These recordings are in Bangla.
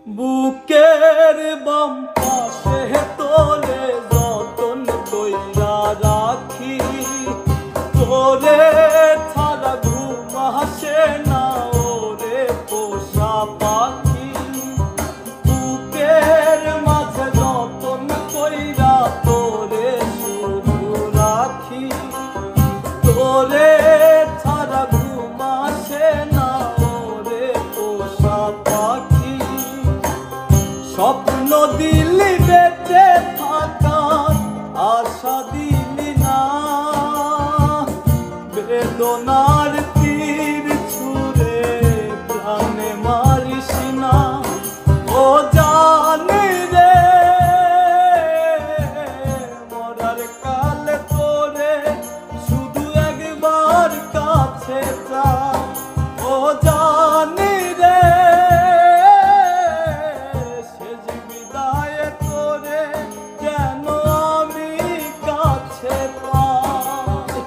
বুকের বাম পাশে তোরে যতন কইরা রাখি, তোরে ছাড়া ঘুম আসে না ওরে পোষা পাখি। বুকের মাঝে যতন কইরা তোরে শুধু রাখি, তোরে ছাড়া ঘুম আসে না ওরে পোষা পাখি। স্বপ্ন দিলি বেঁচে থাকার আশা দিলি না, বেদনার তীর ছুঁড়ে প্রাণে মারিস না। ও জানি রে মরার কালে তোরে শুধু একবার কাছে চাই। ও জানি রে যেন আমি কাছে পাই।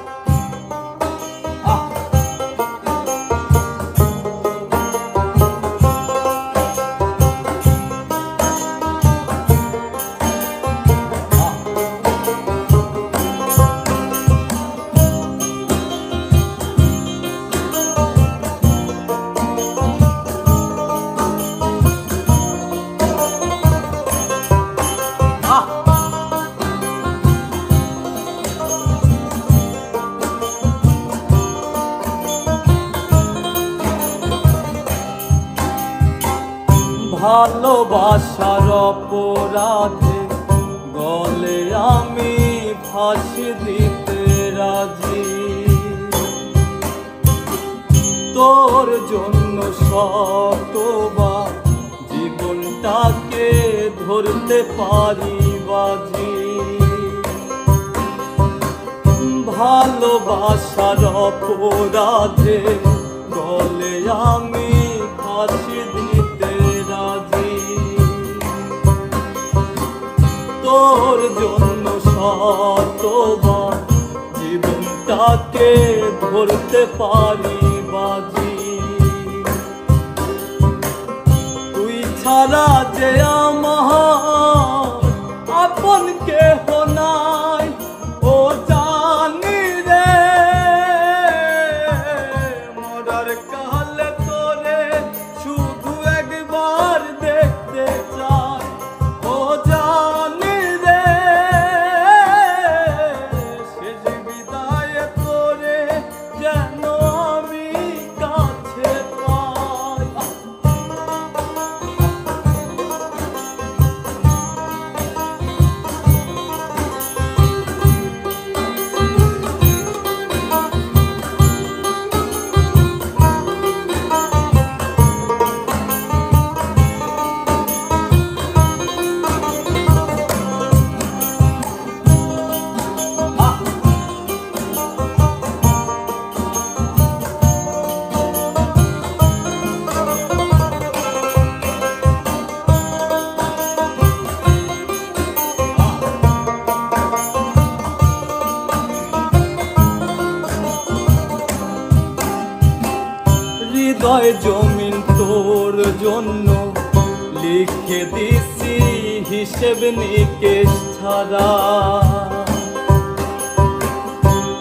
ভালোবাসার অপরাধে গলে আমি ফাঁসি দিতে রাজি, তোর জন্য শতবার জীবনটাকে ধরতে পারি বাজি। ভালোবাসার অপরাধে গলে আমি ফাঁসি দিতে রাজি, তোর জন্য শতবার জীবনটাকে ধরতে পারি বাজি। তুই ছাড়া যে আমার আপন কেহ নাই, ও জানি রে মরার কালে তোরে শুধু একবার দেখতে চাই। ও জানি রে শেষ বিদায় তোরে যেন আমি কাছে পাই। হৃদয় জমিন তোর জন্য লিখে দিছি হিসেব নিকেশ ছাড়া,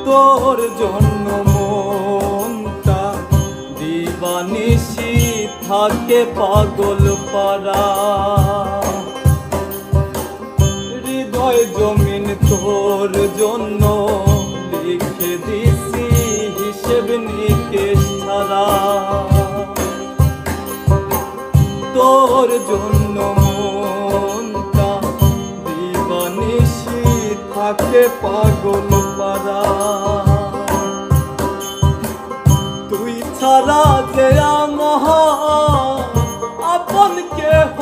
তোর জন্য মনটা দিবানিশি থাকে পাগল পারা। হৃদয় জমিন তোর জন্য লিখে দিছি হিসেব নিকেশ ছাড়া, তোর জন্য মনটা দিবানিশি থাকে পাগল পারা। তুই ছাড়া যে আমার আপন কেহ